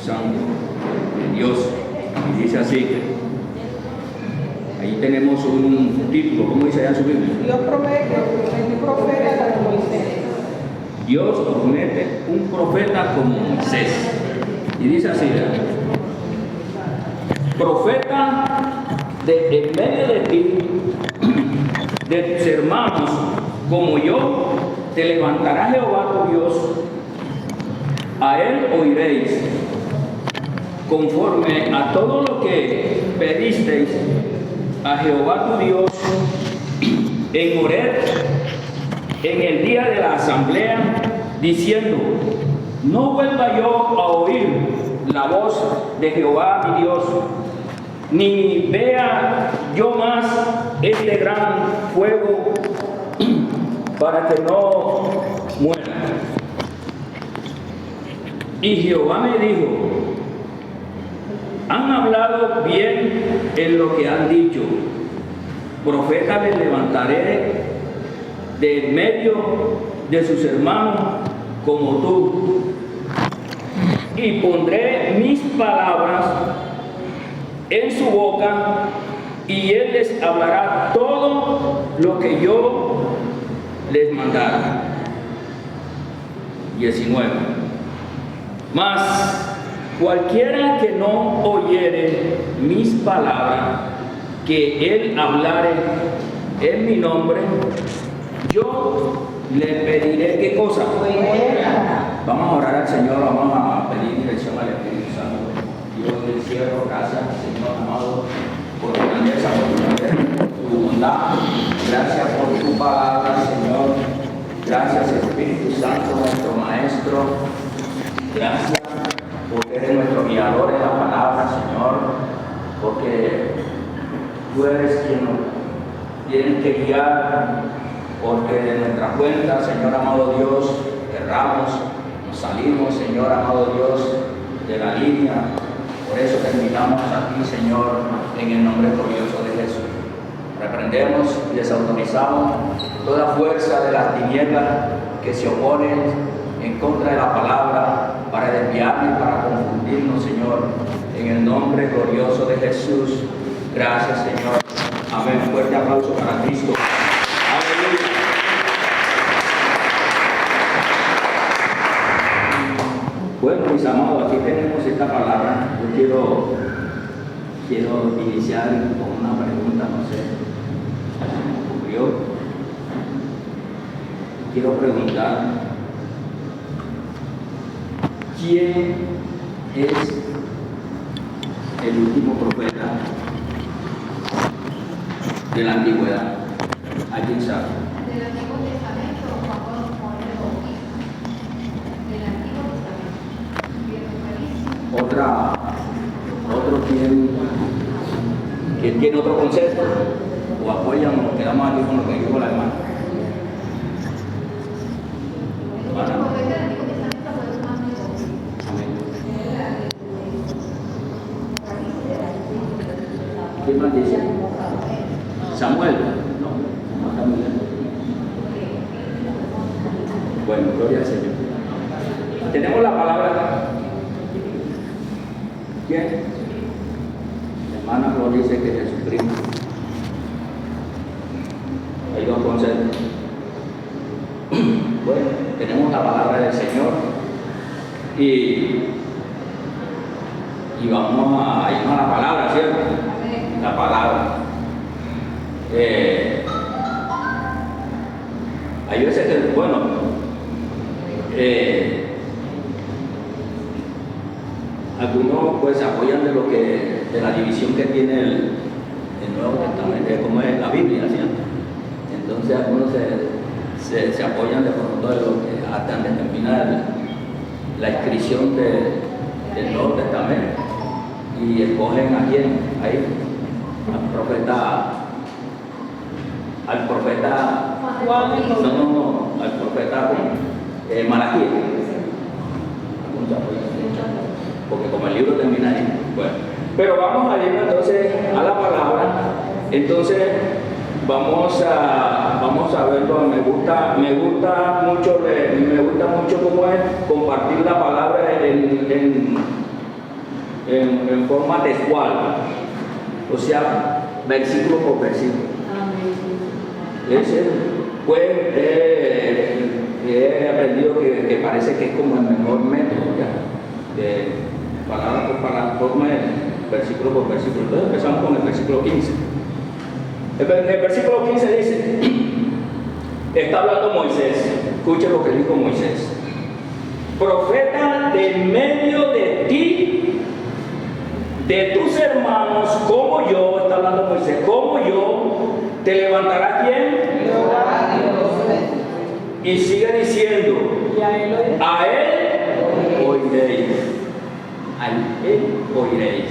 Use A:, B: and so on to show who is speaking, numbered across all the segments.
A: Santo de Dios. Y dice así. Ahí tenemos un título. ¿Cómo dice allá en su Biblia?
B: Dios promete un profeta como Moisés.
A: Dios promete un profeta como Moisés. Y dice así, ¿verdad? Profeta de en medio de ti, de tus hermanos, como yo, te levantará Jehová tu Dios. A él oiréis, conforme a todo lo que pedisteis a Jehová tu Dios en Horeb, en el día de la asamblea, diciendo: no vuelva yo a oír la voz de Jehová mi Dios, ni vea yo más este gran fuego, para que no muera. Y Jehová me dijo: han hablado bien en lo que han dicho. Profeta les levantaré de en medio de sus hermanos como tú, y pondré mis palabras en su boca, y él les hablará todo lo que yo les mandara. 19. Mas cualquiera que no oyere mis palabras, que él hablare en mi nombre, yo le pediré ¿qué cosa? Vamos a orar al Señor, vamos a pedir dirección al Espíritu Santo. Dios del cielo, gracias, Señor amado, por tu grandeza, por tu bondad. Gracias por tu palabra, Señor. Gracias, Espíritu Santo, nuestro Maestro. Gracias porque eres nuestro guiador en la palabra, Señor, porque tú eres quien nos tienes que guiar, porque de nuestra cuenta, Señor amado Dios, erramos, nos salimos, Señor amado Dios, de la línea. Por eso terminamos aquí, Señor, en el nombre glorioso de Jesús. Reprendemos y desautorizamos toda fuerza de las tinieblas que se oponen en contra de la palabra para desviarnos y para confundirnos, Señor, en el nombre glorioso de Jesús. Gracias, Señor. Amén. Fuerte aplauso para Cristo. Aleluya. Bueno, mis amados, aquí tenemos esta palabra. Yo quiero iniciar con una pregunta, no sé, se me ocurrió. Quiero preguntar: ¿quién es el último profeta de la antigüedad? ¿Alguien sabe?
C: Del Antiguo Testamento, Juan el Bautista. Del Antiguo Testamento.
A: ¿Otro quién tiene otro concepto? ¿O apoyan o nos quedamos aquí con lo que dijo la hermana? ¿Quién más dice? Samuel. No Samuel. Bueno, gloria al Señor. Tenemos la palabra. ¿Quién? La hermana Flor dice que es su primo. Hay dos conceptos. Bueno, tenemos la palabra del Señor y vamos a irnos a la palabra, ¿cierto? La palabra. Hay veces que, bueno, algunos pues se apoyan de la división que tiene el Nuevo Testamento, como es la Biblia, ¿cierto? Entonces algunos se apoyan de pronto de lo que hasta determinar la inscripción del Nuevo Testamento y escogen a quién, ahí, al profeta
B: Juan,
A: al profeta Malaquías. Porque como el libro termina ahí, bueno. Pero vamos a ir entonces a la palabra. Entonces vamos a verlo. Me gusta mucho cómo es compartir la palabra en forma textual, o sea, versículo por versículo. Ese, pues, he aprendido que parece que es como el mejor método, ¿ya? De palabra por palabra, forma de versículo por versículo. Entonces empezamos con el versículo 15. El versículo 15 dice, está hablando Moisés, escucha lo que dijo Moisés: profeta de medio de ti, de tus hermanos, como yo, está hablando Moisés, como yo, te levantará ¿quién?
B: Jehová Dios.
A: Y sigue diciendo,
B: Y a él lo
A: a él oiréis. A él oiréis.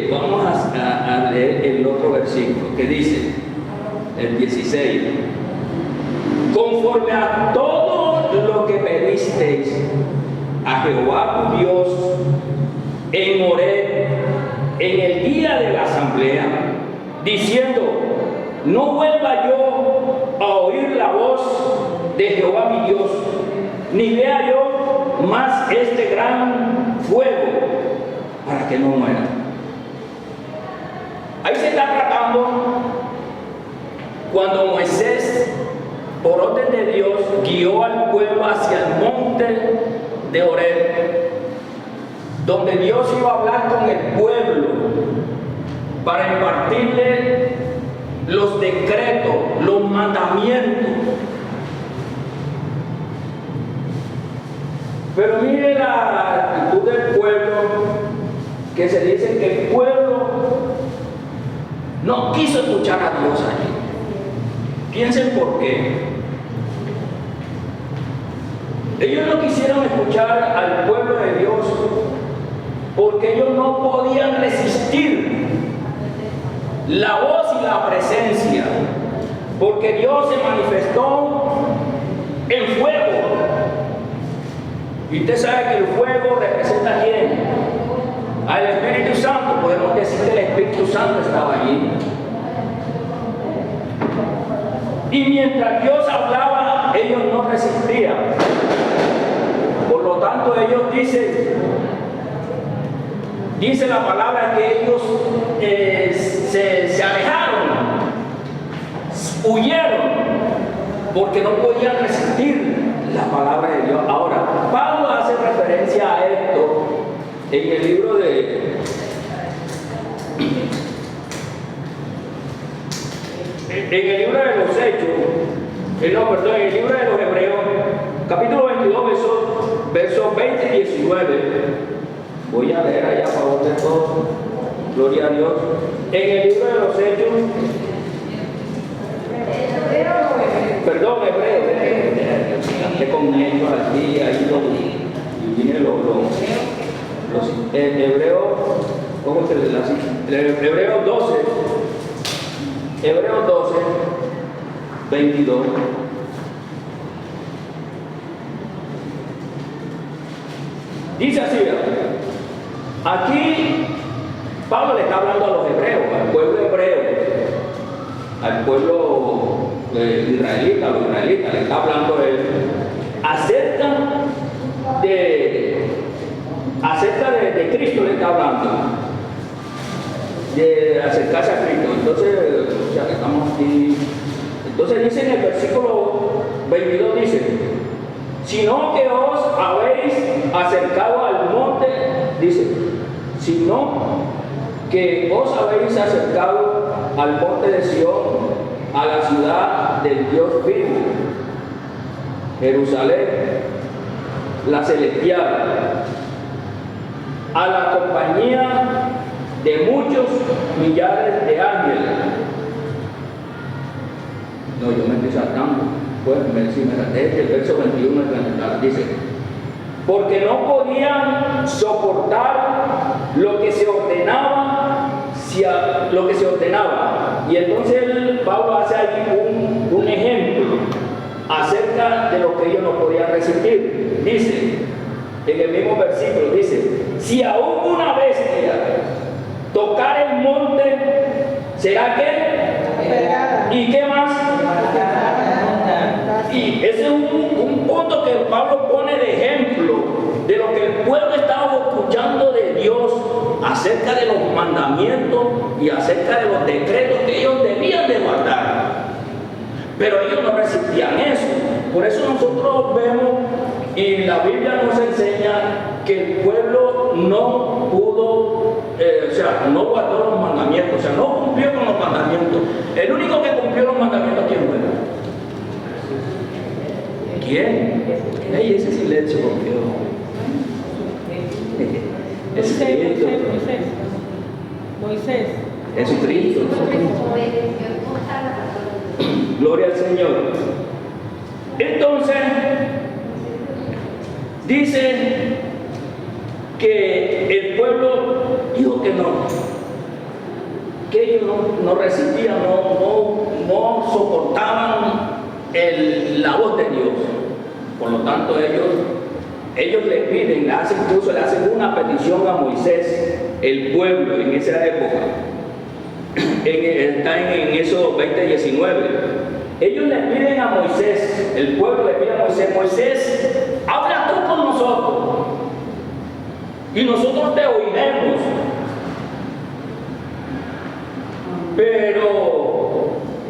A: Vamos a leer el otro versículo que dice, el 16: conforme a todo lo que pedisteis a Jehová tu Dios en Horeb, en el día de la asamblea, diciendo, no vuelva yo a oír la voz de Jehová mi Dios, ni vea yo más este gran fuego, para que no muera. Ahí se está tratando cuando Moisés, por orden de Dios, guió al pueblo hacia el monte de Horeb, donde Dios iba a hablar con el pueblo para impartirle los decretos, los mandamientos. Pero mire la actitud del pueblo, que se dice que el pueblo no quiso escuchar a Dios allí. Piensen por qué. Ellos no quisieron escuchar al pueblo de Dios porque ellos no podían resistir la voz y la presencia, porque Dios se manifestó en fuego. Y usted sabe que el fuego representa a quién? Al Espíritu Santo. Podemos decir que el Espíritu Santo estaba allí. Y mientras Dios hablaba, ellos no resistían. Por lo tanto, ellos dice la palabra que ellos se alejaron, huyeron, porque no podían resistir la palabra de Dios. Ahora, Pablo hace referencia a esto en el libro de los Hechos, en el libro de los Hebreos, capítulo 22, versos 20 y 19. Voy a leer allá a favor de todos. Gloria a Dios. En el libro de los Hechos, perdón, Hebreo, canté con ellos aquí, y vine los Hebreos, ¿cómo se les hace? Hebreos 12, 22. Dice así, aquí Pablo le está hablando a los hebreos, al pueblo hebreo, al pueblo israelita, a los israelitas, le está hablando él acerca de Cristo, le está hablando, de acercarse a Cristo. Entonces, ya que estamos aquí, entonces dice en el versículo 22, dice, sino que os habéis acercado al monte, dice, sino que os habéis acercado al monte de Sión, a la ciudad del Dios vivo, Jerusalén, la celestial, a la compañía de muchos millares de ángeles. No, yo me estoy saltando. Pues desde el verso 21 al 30 dice, porque no podían soportar lo que se ordenaba, y entonces Pablo hace allí un ejemplo acerca de lo que ellos no podían resistir. Dice, en el mismo versículo, dice, si aún una bestia tocar el monte, ¿será qué? ¿Y qué más? Y ese es un punto que Pablo pone de ejemplo de lo que el pueblo estaba escuchando de Dios acerca de los mandamientos y acerca de los decretos que ellos debían de guardar. Pero ellos no resistían eso. Por eso nosotros vemos y la Biblia nos enseña que el pueblo no pudo, no guardó los mandamientos, no cumplió con los mandamientos. El único que cumplió los mandamientos, ¿quién fue? ¿Quién? Ey, ese silencio confió.
B: Moisés.
A: Jesucristo. Gloria al Señor. Entonces, dice que el pueblo dijo que no, que ellos no resistían, no soportaban la voz de Dios. Por lo tanto, ellos le piden, le hacen una petición a Moisés, el pueblo en esa época. Está en Éxodo 20:19. Ellos le piden a Moisés, el pueblo le pide a Moisés: Moisés, habla tú con nosotros y nosotros te oiremos. Pero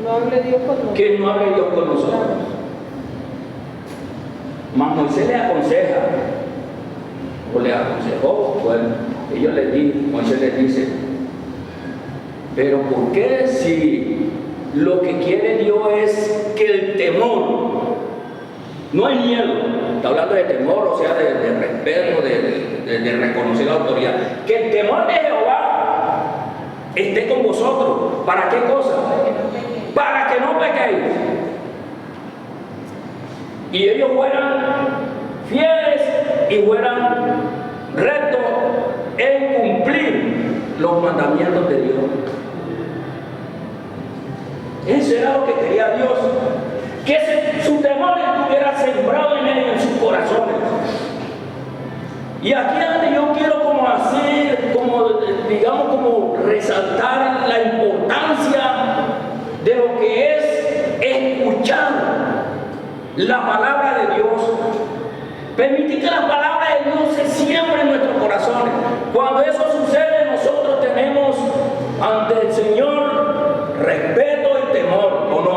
B: no hable Dios con nosotros.
A: Que no hable Dios con nosotros. Mas Moisés le aconseja, o le aconsejó, Moisés les dice: pero ¿por qué si lo que quiere Dios es que el temor, no el miedo, está hablando de temor, o sea, de respeto, de reconocer la autoridad, que el temor de Jehová esté con vosotros? ¿Para qué cosa? Para que no pequéis. Y ellos fueran fieles y fueran rectos en cumplir los mandamientos de Dios. Eso era lo que quería Dios, que su temor estuviera sembrado en ellos, en sus corazones. Y aquí es donde yo quiero como resaltar la importancia de lo que es escuchar la palabra de Dios. Permitir que la palabra de Dios se siembre en nuestros corazones. Cuando eso sucede, nosotros tenemos ante el Señor respeto y temor, ¿o no?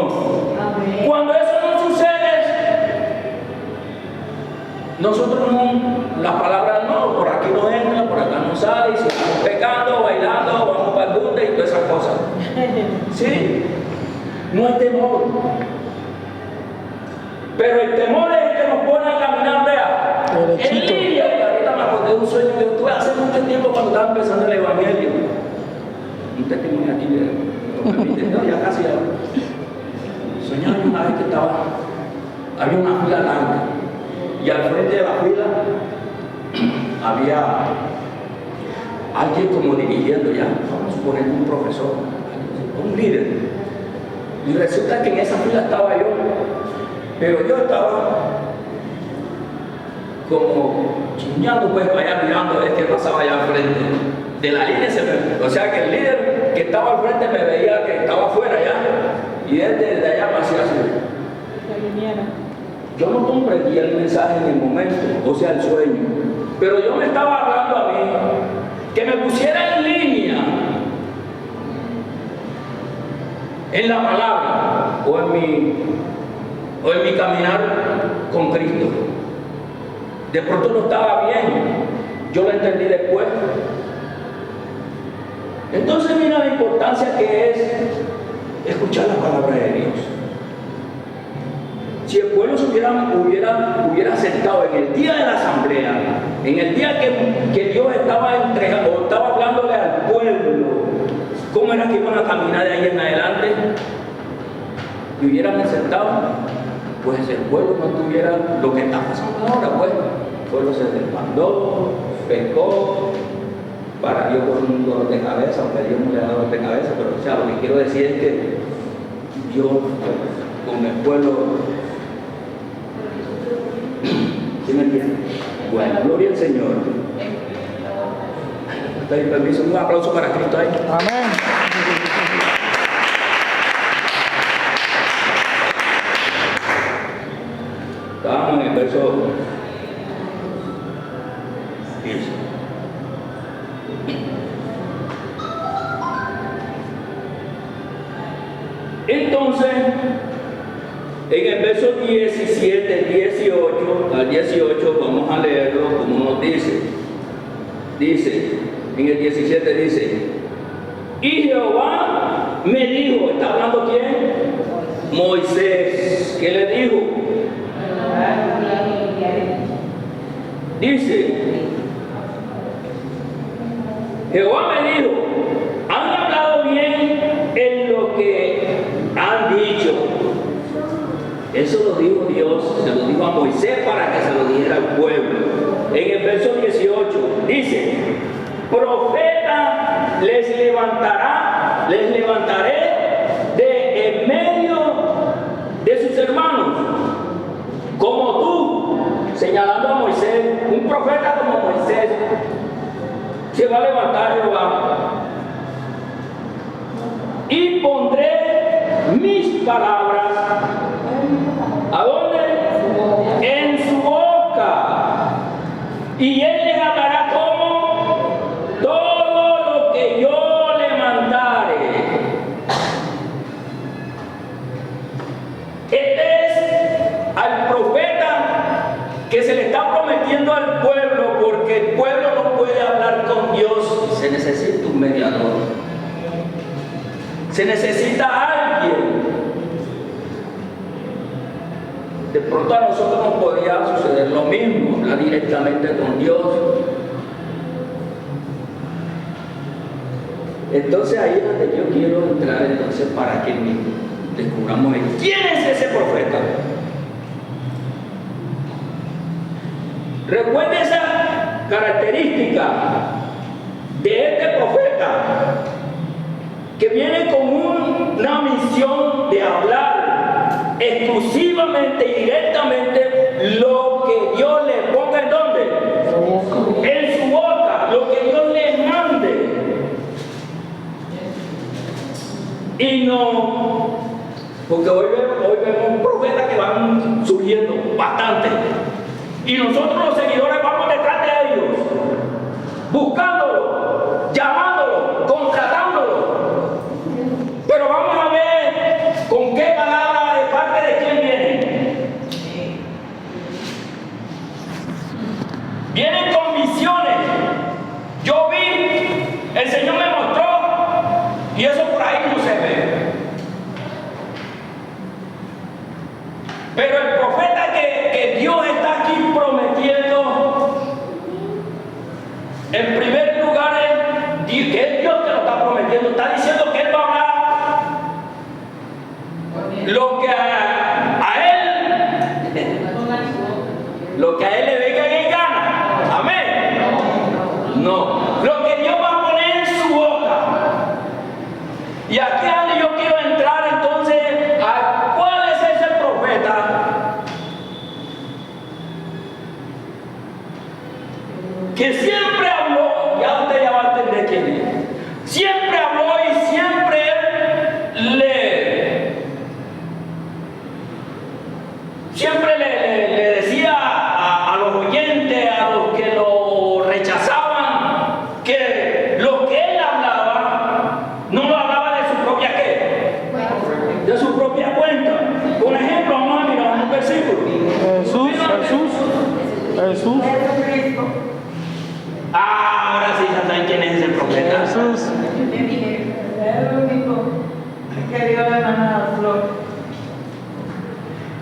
A: Amén. Cuando eso no sucede, nosotros la palabra no, por aquí no entra, por acá no sale, y si estamos pecando, bailando, vamos para el bunde y todas esas cosas. Sí, no hay temor. Pero el temor es el que nos pone a caminar, vea. En línea, ahorita me acordé de un sueño que yo tuve hace mucho tiempo cuando estaba empezando el Evangelio. Un testimonio aquí, ¿lo permite? No, ya casi ya. Soñaba una vez que había una fila larga y al frente de la fila había alguien como dirigiendo ya, vamos a suponer un profesor, un líder. Y resulta que en esa fila estaba yo, pero yo estaba como chiñando pues para allá mirando a ver qué pasaba allá al frente. De la línea o sea que el líder que estaba al frente me veía que estaba afuera ya, y él desde allá me hacía así. Yo no comprendía el mensaje en el momento, o sea el sueño, pero yo me estaba hablando a mí que me pusiera en línea en la palabra o en mi caminar con Cristo. De pronto no estaba bien, yo lo entendí después. Entonces mira la importancia que es escuchar la palabra de Dios. Si el pueblo se hubiera aceptado en el día de la asamblea, en el día que Dios estaba entregando, o estaba hablándole al pueblo, cómo era que iban a caminar de ahí en adelante, y hubieran aceptado, pues el pueblo no tuviera lo que está pasando ahora, pues. El pueblo se desbandó, pecó, para Dios con un dolor de cabeza, aunque Dios no le da dolor de cabeza, pero o sea, lo que quiero decir es que Dios con el pueblo, ¿sí me entienden? Bueno, gloria al Señor. ¿Te permiso? Un aplauso para Cristo ahí.
D: Amén.
A: Estábamos en el verso 10. Entonces, en el verso 17, 18 al 18, vamos a leerlo como nos dice. Dice, en el 17 dice, y Jehová me dijo, ¿está hablando quién? Moisés. ¿Qué le dijo? Dice, Jehová me dijo, han hablado bien en lo que han dicho. Eso lo dijo Dios, se lo dijo a Moisés para que se lo dijera al pueblo. En el verso 18 dice, profeta les levantaré de en medio de sus hermanos, como tú, señalando a Moisés, un profeta como Moisés, se va a levantar Jehová. Y pondré mis palabras, ¿a dónde? En su boca. Y él les hablará como todo lo que yo le mandare. Este es al profeta que se le está prometiendo al pueblo, porque el pueblo no puede hablar con Dios. Se necesita un mediador. Se necesita alguien. De pronto a nosotros nos podría suceder lo mismo, hablar directamente con Dios. Entonces ahí es donde yo quiero entrar, entonces, para que descubramos quién es ese profeta. Recuerde esa característica de este profeta, que viene con una misión de hablar exclusivamente y directamente lo que Dios le ponga en ¿dónde? En su boca, lo que Dios le mande. Y no, porque hoy vemos profetas que van surgiendo bastante, y nosotros los seguidores vamos detrás de ellos, buscándolo, llamándolo, contratándolo. Pero vamos a ver con qué palabra, de parte de quién vienen. Vienen con visiones. Yo vi, el Señor me mostró, y eso por ahí no se ve. Pero el profeta que Dios está aquí prometiendo, en primer lugar, que es Dios que lo está prometiendo, está diciendo que Él va a hablar lo que a él le venga en gana. Amén. No, lo que Dios va a poner en su boca. Y aquí es donde yo quiero entrar entonces a cuál es ese profeta que siempre habló. Ya usted ya va a entender quién es. Siempre habló y siempre le decía a los oyentes, a los que lo rechazaban, que lo que él hablaba no lo hablaba de su propia ¿qué? De su propia cuenta. Por ejemplo, vamos a mirar un versículo.
D: Jesús.
A: Ahora sí ya saben quién es ese profeta.
D: Jesús.
B: Es lo único que Dios le manda a flor.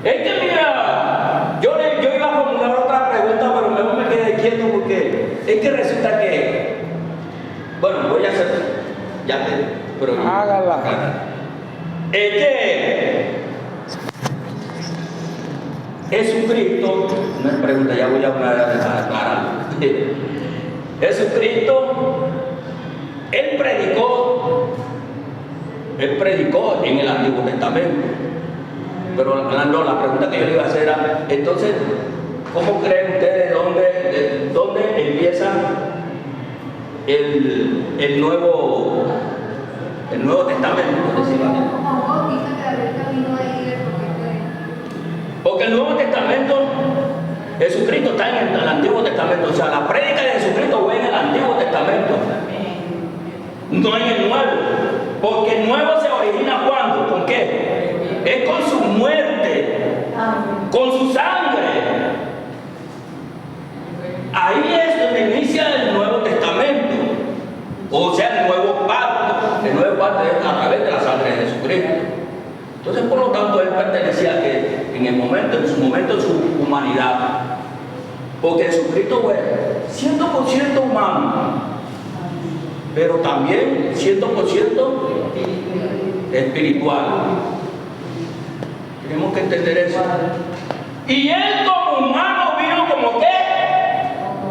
A: Es que mira, yo iba a formular otra pregunta, pero mejor me quedé quieto, porque es que resulta que, bueno, voy a hacer, pero
D: Hágala.
A: es que Jesucristo, no es pregunta, ya voy a aclarar. Jesucristo, Él predicó en el Antiguo Testamento. Pero no, la pregunta que yo le iba a hacer era, entonces, ¿cómo creen ustedes de dónde empieza el Nuevo Testamento?
C: Como vos dices que abrió el camino ahí del profeta.
A: Porque el Nuevo Testamento, Jesucristo está en el Antiguo Testamento. O sea, la prédica de Jesucristo fue en el Antiguo Testamento, no en el Nuevo. Porque el Nuevo se origina ¿cuándo? ¿Con qué? Es con su muerte,
B: Amén.
A: con su sangre. Ahí es donde inicia el Nuevo Testamento, o sea, el nuevo pacto. El nuevo pacto es a través de la sangre de Jesucristo. Entonces, por lo tanto, él pertenecía que en su momento de su humanidad, porque Jesucristo fue 100% humano, pero también 100% espiritual. Tenemos que entender eso. Y él como humano vino como qué?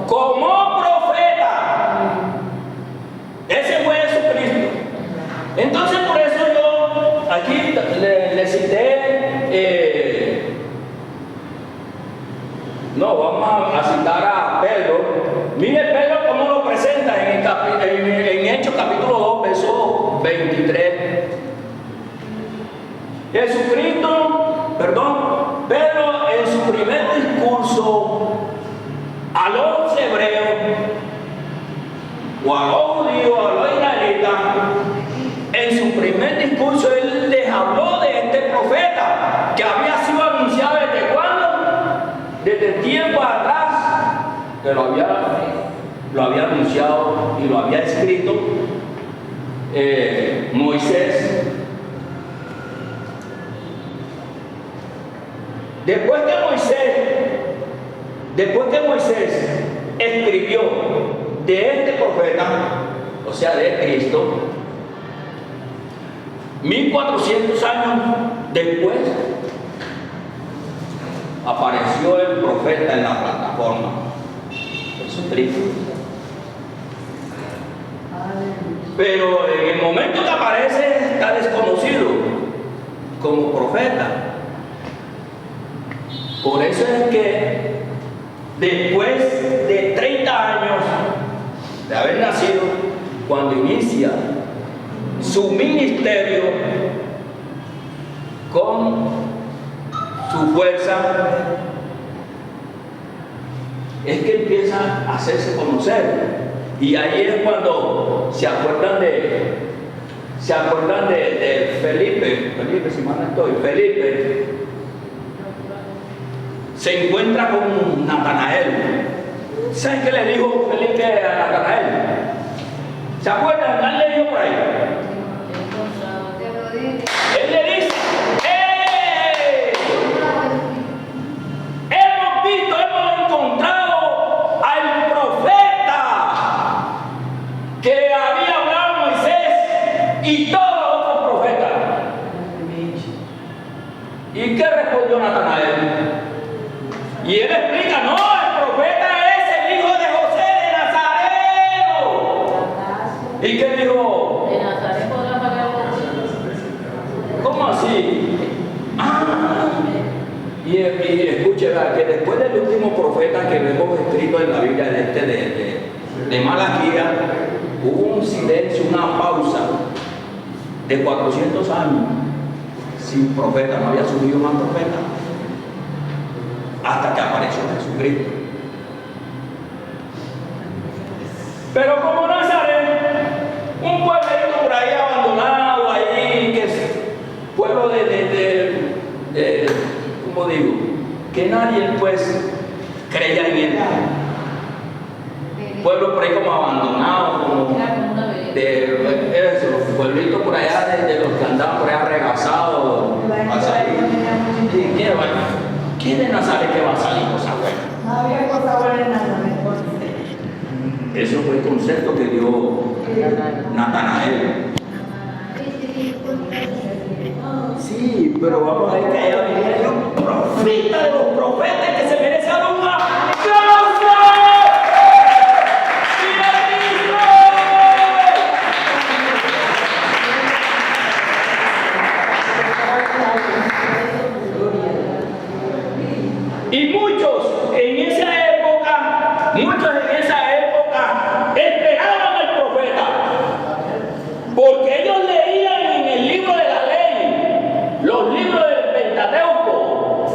A: Como profeta. Ese fue Jesucristo. Entonces por eso yo aquí le cité, no, vamos a citar a Pedro. Mire Pedro cómo lo presenta en Hechos capítulo 2, verso 23. Pedro en su primer discurso a los hebreos, o a los judíos, a los israelitas, en su primer discurso él les habló de este profeta que había sido anunciado desde cuándo, desde tiempo atrás, que lo había anunciado y lo había escrito Moisés. Después que Moisés escribió de este profeta, o sea, de Cristo, 1400 años después, apareció el profeta en la plataforma, Jesucristo. Pero en el momento que aparece está desconocido como profeta. Por eso es que después de 30 años de haber nacido, cuando inicia su ministerio con su fuerza, es que empieza a hacerse conocer. Y ahí es cuando se acuerdan de Felipe, si mal no estoy, Felipe se encuentra con Natanael. ¿Saben qué le dijo Felipe a Natanael? ¿Se acuerdan? ¿Han leído por ahí? Él le dice: ¡hey! Hemos encontrado al profeta que había hablado Moisés y todos los otros profetas. ¿Y qué respondió Natanael? Y él explica: no, el profeta es el hijo de José de Nazareno. ¿Y qué dijo?
B: De Nazaret podrá pagar
A: ¿Cómo así? Y escuche, que después del último profeta que vemos escrito en la Biblia, de Malaquía, hubo un silencio, una pausa de 400 años sin profeta, no había subido más profeta, hasta que apareció Jesucristo. Pero como Nazaret, un pueblito por ahí abandonado, ahí, que es pueblo ¿cómo digo? Que nadie pues creía en él. Pueblo por ahí como abandonado, como de eso, pueblitos por allá de los que andaban por allá regazados. ¿Quién de Nazaret que va a salir cosa buena?
B: No había cosa buena en Nazaret.
A: Eso fue el concepto que dio Natanael. Sí, pero vamos a ver que allá viene un profeta de los profetas que se merece dar un aplauso. Y muchos en esa época esperaban al profeta, porque ellos leían en el libro de la ley, los libros del Pentateuco,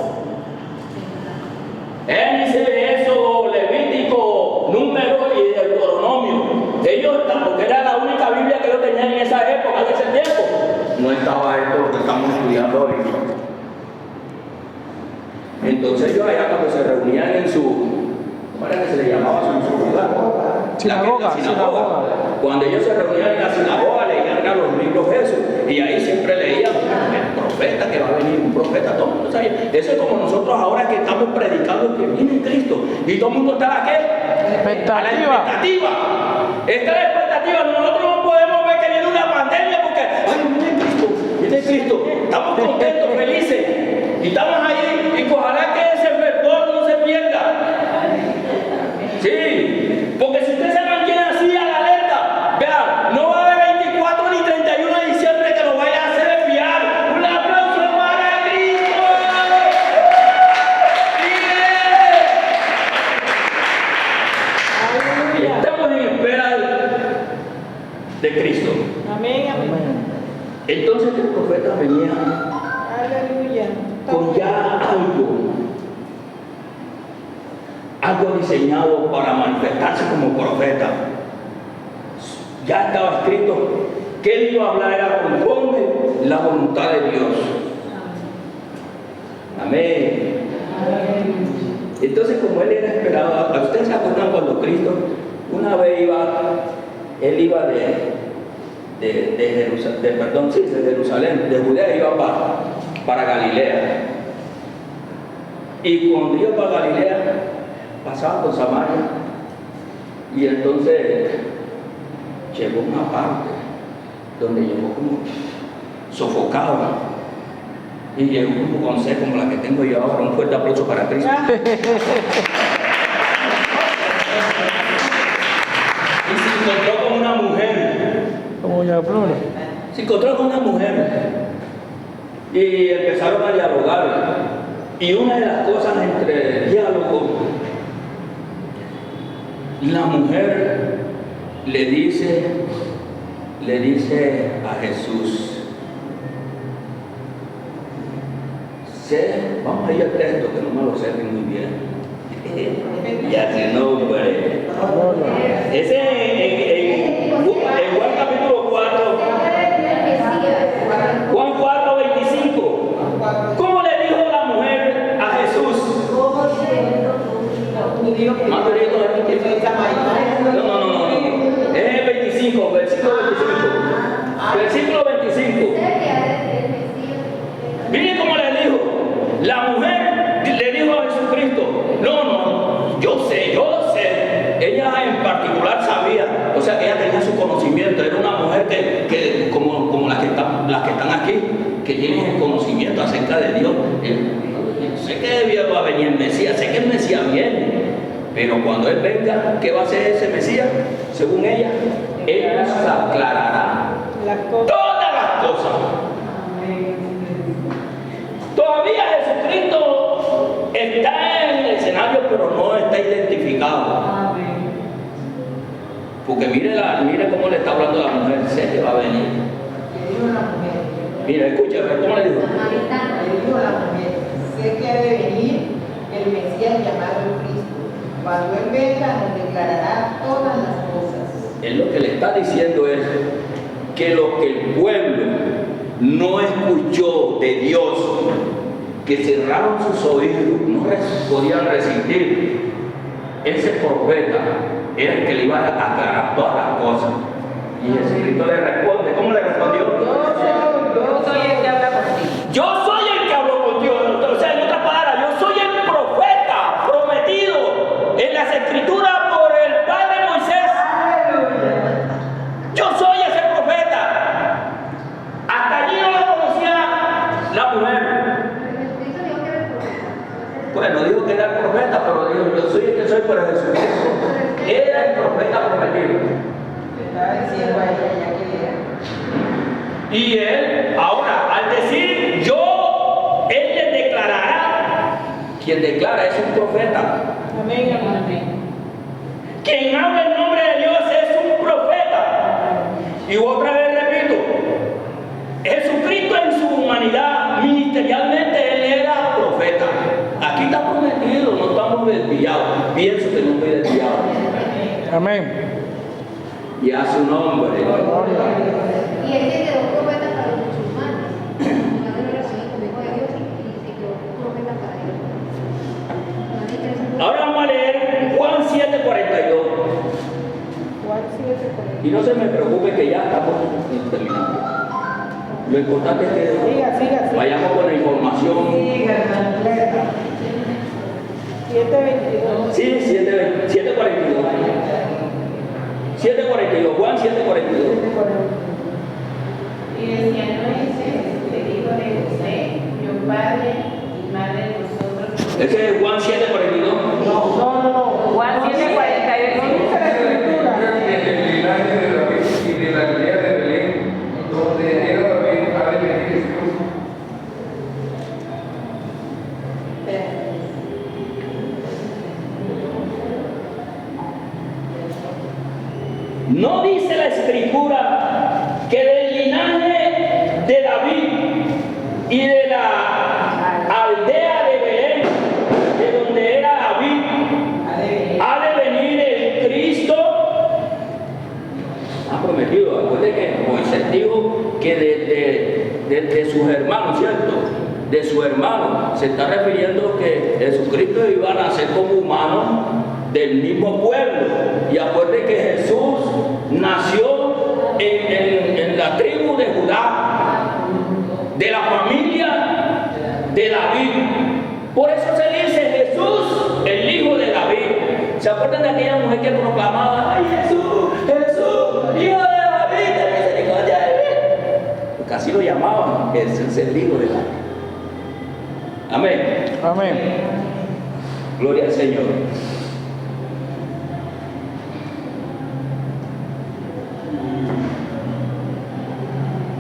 A: católicos. Entonces ellos allá cuando se reunían en su, ¿cómo era que se le llamaba su lugar?
D: Sinagoga.
A: Cuando ellos se reunían en la sinagoga, leían a los libros de Jesús, y ahí siempre leían el profeta, que va a venir un profeta, todo el mundo sabía. Eso es como nosotros ahora que estamos predicando que viene Cristo, y todo el mundo está a qué? A la expectativa. Esta es la expectativa. Nosotros no podemos ver que viene una pandemia porque, ay, viene Cristo. Estamos contentos, felices, y estamos ahí, y ojalá que ese fervor no se pierda. Sí, porque si usted se mantiene así a la alerta, vean, no va a haber 24 ni 31 de diciembre que lo vaya a hacer desviar. Un aplauso para Cristo. ¡Bien! Estamos en espera de Cristo.
B: Amén, amén.
A: Entonces el profeta venía
B: Aleluya.
A: con ya algo diseñado para manifestarse como profeta. Ya estaba escrito que él iba a hablar era conforme la voluntad de Dios. Amén. Entonces, como él era esperado, ¿ustedes se acuerdan cuando Cristo una vez él iba de Jerusalén, de Judea iba para Galilea? Y cuando iba para Galilea, pasaba por Samaria, y entonces llegó a una parte donde llegó como sofocado, y llegó como con sed como la que tengo yo ahora. Un fuerte aplauso para Cristo. Y se encontró con una mujer.
D: Como ya Flora.
A: Se encontró con una mujer y empezaron a dialogar. Y una de las cosas entre el diálogo, la mujer le dice a Jesús, vamos a ir al texto que no me lo sé muy bien. Ya se nombre. Ese en Juan capítulo 4, Juan 4, 25. ¿Cómo le dijo la mujer a Jesús? No. Es el 25, versículo 25. Versículo 25. Miren cómo le dijo. La mujer le dijo a Jesucristo, no, yo sé. Ella en particular sabía, o sea que ella tenía su conocimiento. Era una mujer que como las que están aquí, que tienen el conocimiento acerca de Dios. Sé que va a venir el Mesías, sé que el Mesías viene, pero cuando Él venga, ¿qué va a hacer ese Mesías? Según ella, Él nos aclarará todas las cosas. Todavía Jesucristo está en el escenario, pero no está identificado. Porque mire cómo le está hablando a la mujer. Sé que va a venir. Mira, escúchame, ¿cómo le dijo?
E: Le dijo a la mujer, sé que ha de venir el Mesías llamado Cristo. Cuando Él venga nos declarará todas las cosas.
A: Él lo que le está diciendo es que lo que el pueblo no escuchó de Dios, que cerraron sus oídos, no podían resistir, ese profeta era el que le iba a aclarar todas las cosas. Y Jesucristo le responde, ¿cómo le respondió?
B: Yo soy el que habla contigo.
A: Yo soy el que hablo contigo. O sea, en otras palabras, yo soy el profeta prometido en las escrituras por el padre Moisés. Yo soy ese profeta. Hasta allí no lo conocía la mujer. Bueno, dijo que era el profeta, pero dijo, yo soy el que soy por Jesucristo. Era el profeta prometido.
E: Estaba diciendo a ella ya que era.
A: Y él, ahora, al decir yo, él le declarará. Quien declara es un profeta.
B: Amén, amén.
A: Quien habla en nombre de Dios es un profeta. Y otra vez repito, Jesucristo en su humanidad, ministerialmente, él era profeta. Aquí está prometido, no estamos desviados. Pienso que no estoy desviado.
D: Amén.
A: Y a su nombre.
C: Y él se quedó profeta para los musulmanes.
A: Y no se me preocupe que ya estamos terminando. Lo importante es que
E: Siga.
A: vayamos con la información.
B: Siga, hermano.
E: 7:22.
A: Sí, 7:42. 7:42, Juan 7:42.
F: Y decía, no es el hijo de José, yo padre y madre de nosotros.
A: Ese es Juan 7:42.
E: No.
B: Juan 7:42.
E: No dice la escritura.
G: Del linaje de David y de la aldea de Belén, donde era David, ha de venir Jesús.
A: No dice la escritura que del linaje de David y de la aldea de Belén, de donde era David, ha de venir el Cristo. Ha prometido. Acuérdense que Moisés dijo que de sus hermanos, ¿cierto? De su hermano. Se está refiriendo que Jesucristo iba a nacer como humano del mismo pueblo. Y acuérdense que Jesús nació en la tribu de Judá, de la familia de David. Por eso se dice Jesús, el hijo de David. ¿Se acuerdan de aquella mujer que proclamaba: ¡ay, Jesús, hijo de David, ten misericordia de mí! Porque así lo llamaban, Jesús es el hijo de David. Amén.
D: Amén.
A: Gloria al Señor.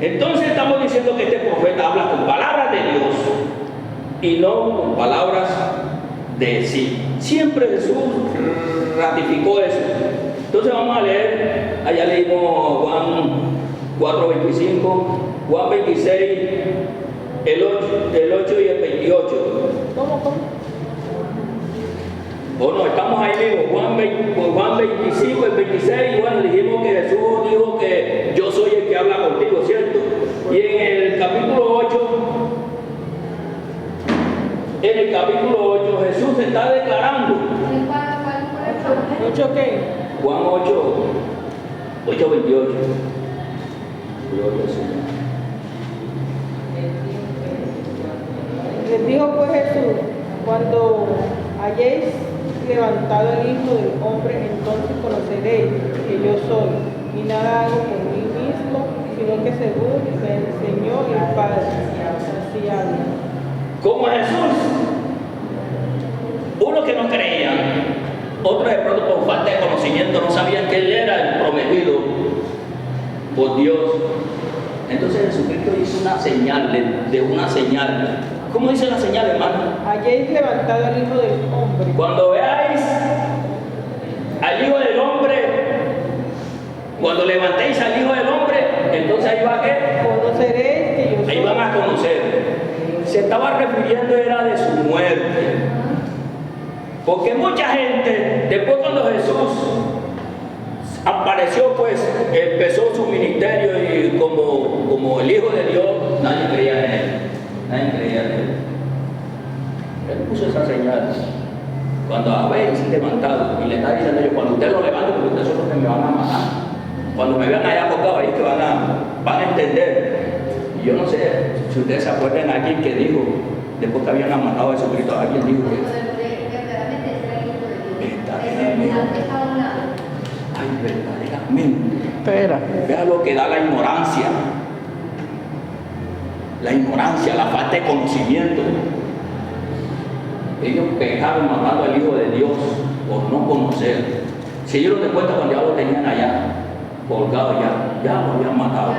A: Entonces estamos diciendo que este profeta habla con palabras de Dios y no con palabras de sí. Siempre Jesús ratificó eso. Entonces vamos a leer, allá leímos Juan 4:25, Juan 26, el 8 y el 28.
E: ¿Cómo?
A: O no, estamos ahí mismo, Juan 25, el 26, bueno, dijimos que Jesús dijo que yo soy el que habla contigo, ¿cierto? Y en el capítulo 8, Jesús se está declarando.
E: ¿Mucho qué?
A: Juan 8:28. Gloria al Señor.
E: Les dijo pues Jesús: cuando hayáis levantado el Hijo del Hombre, entonces conoceréis que yo soy, y nada hago por mí mismo, sino que según me enseñó el Padre, así habla.
A: Como Jesús, unos que no creían, otros de pronto por falta de conocimiento no sabían que Él era el prometido por Dios. Entonces Jesucristo hizo una señal, de una señal. ¿Cómo dice la señal, hermano?
E: Hayáis levantado al Hijo del Hombre.
A: Cuando veáis al Hijo del Hombre, cuando levantéis al Hijo del Hombre, entonces ahí va a qué?
E: Conoceréis que yo soy.
A: Ahí van a conocer. Se estaba refiriendo era de su muerte. Porque mucha gente, después cuando Jesús apareció, pues empezó su ministerio y como el Hijo de Dios, nadie creía en Él. Nadie creía en Él. Él puso esa señal. Cuando habéis levantado, y le está diciendo yo, cuando ustedes lo levanten, porque ustedes son los que me van a matar. Cuando me vean allá acostado ahí, que van a entender. Y yo no sé si ustedes se acuerdan de alguien que dijo, después que habían matado a Jesucristo, alguien dijo que ay, verdaderamente.
D: Espera.
A: Vea lo que da la ignorancia. La ignorancia, la falta de conocimiento. Ellos pecaron matando al Hijo de Dios por no conocer. Se dieron de cuenta cuando ya lo tenían allá, colgado ya lo habían matado.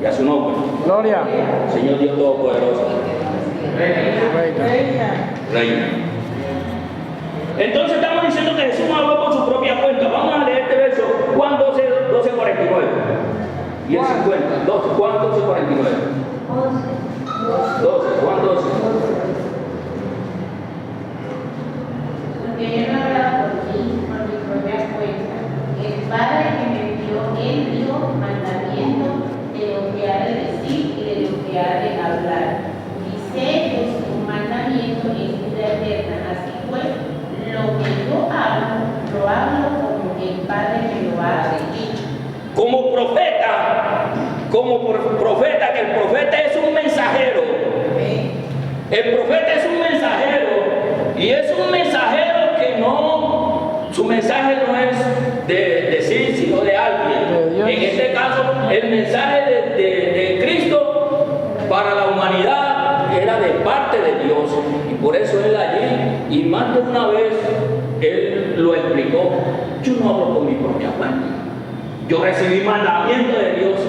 A: Y a su nombre.
D: Gloria.
A: Señor Dios Todopoderoso.
E: Reina.
A: Reina. Entonces estamos diciendo que Jesús no habló por su propia cuenta. Vamos a leer este verso, Juan 12:49. Y el 50, Juan 12:49. 12, Juan 12.
F: Porque yo no he hablado por mí, por mi propia cuenta. El Padre que me dio, Él dio mandamiento de lo que ha de decir y de lo que ha de hablar. Y sé que su mandamiento es vida eterna. Así pues, lo que yo hablo, lo hablo como el Padre me lo ha dicho.
A: como profeta, que el profeta es un mensajero. El profeta es un mensajero y es un mensajero que no, su mensaje no es de sí, sino de alguien. En este caso, el mensaje de Cristo para la humanidad era de parte de Dios y por eso él allí, y más de una vez, él lo explicó. Yo no hablo por mi propia cuenta. Yo recibí mandamiento de Dios.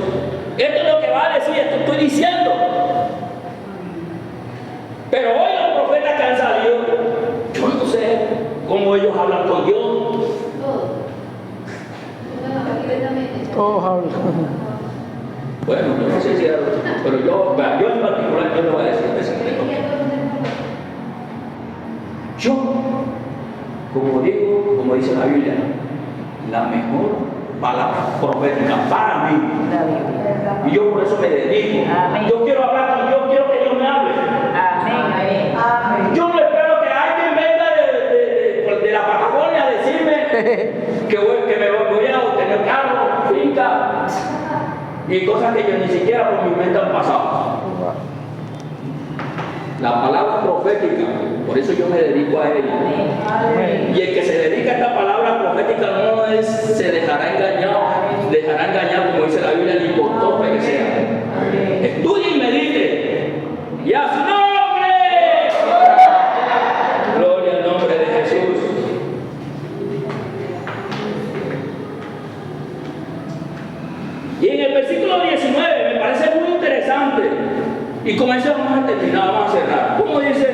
A: Esto es lo que va a decir, esto estoy diciendo. Pero hoy los profetas que han salido, yo no sé cómo ellos hablan con Dios.
D: Todos hablan.
A: Bueno, yo no sé si era, pero yo en particular, yo le voy a decir este secreto. Yo, como digo, como dice la Biblia, la mejor palabra profética para mí. Y yo por eso me dedico.
B: Amén.
A: Yo quiero hablar con Dios, quiero que Dios me hable.
B: Amén. Amén.
A: Yo no espero que alguien venga de la Patagonia a decirme que me voy a obtener carro, finca y cosas que yo ni siquiera por mi mente han pasado. La palabra profética, por eso yo me dedico a ella.
B: Amén.
A: Y el que se dedica a esta palabra profética no es, se dejará engañar, como dice la Biblia, ni por torpe que sea. Estudie y medite. Y a su nombre. Gloria al nombre de Jesús. Y en el versículo 19 me parece muy interesante. Y con eso vamos a terminar, vamos a cerrar. ¿Cómo dice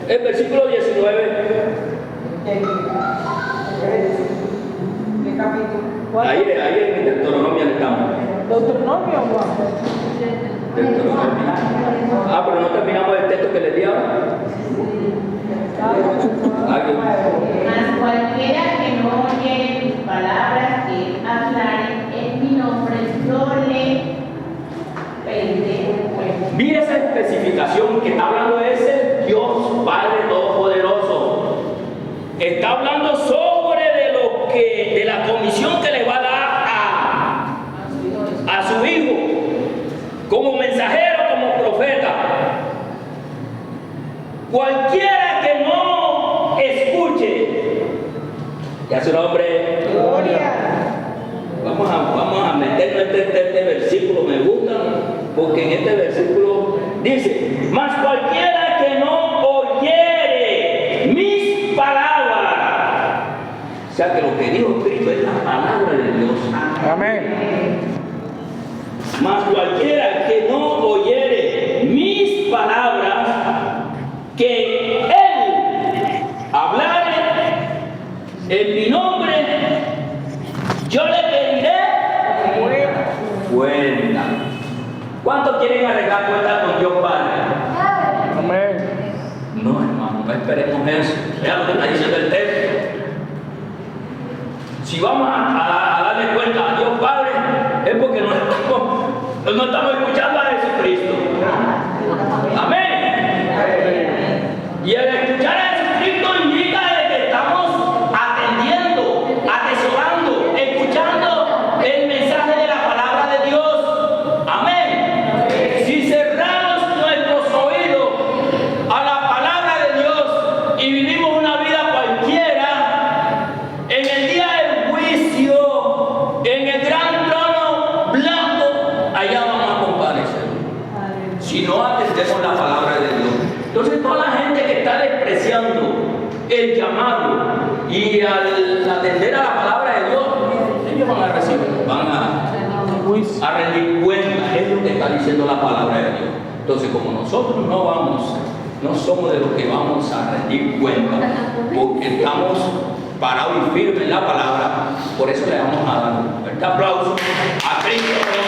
A: el versículo 19?
E: ¿Qué capítulo?
A: Ahí en Deuteronomio estamos.
E: Deuteronomio, Juan.
A: Deuteronomio. Pero no terminamos el texto que les di ahora. ¿Alguien?
F: Mas cualquiera que no oyere mis palabras que hablare en mi nombre, yo le pediré un cuento.
A: Mira esa especificación que está hablando es el Dios Padre Todopoderoso. Está hablando sobre de la comisión que le va a dar a su hijo como mensajero, como profeta. Cualquiera que no escuche, ya su nombre.
E: Gloria.
A: Vamos a meternos este versículo, me gusta, porque en este versículo dice: mas cualquiera que no oyere mis palabras. O sea que lo que dijo Cristo es la palabra de Dios.
D: Amén.
A: Mas cualquiera que no oyere mis palabras, que él hablare en mi nombre, yo le pediré cuenta. ¿Cuántos quieren arreglar cuenta con Dios Padre?
D: Amén.
A: No, hermano, no esperemos eso. Vean lo que está diciendo el texto. Si vamos a darle cuenta a Dios Padre, es porque no estamos escuchando a Jesucristo. Amén. Y el escuchar a Jesucristo indica de que estamos atendiendo, atesorando, escuchando el mensaje de la palabra de Dios. Amén. Si cerramos nuestros oídos a la palabra de Dios y vivimos una vida cualquiera, en el día del juicio, en el gran trono blanco, allá vamos a comparecer. Si no atendemos la palabra de Dios. Entonces toda la gente que está despreciando el llamado y al atender a la palabra de Dios, ellos van a recibir, van a rendir cuenta, es lo que está diciendo la palabra de Dios. Entonces como nosotros no somos de los que vamos a rendir cuenta, porque estamos parados y firmes en la palabra, por eso le vamos a dar un fuerte aplauso a Cristo.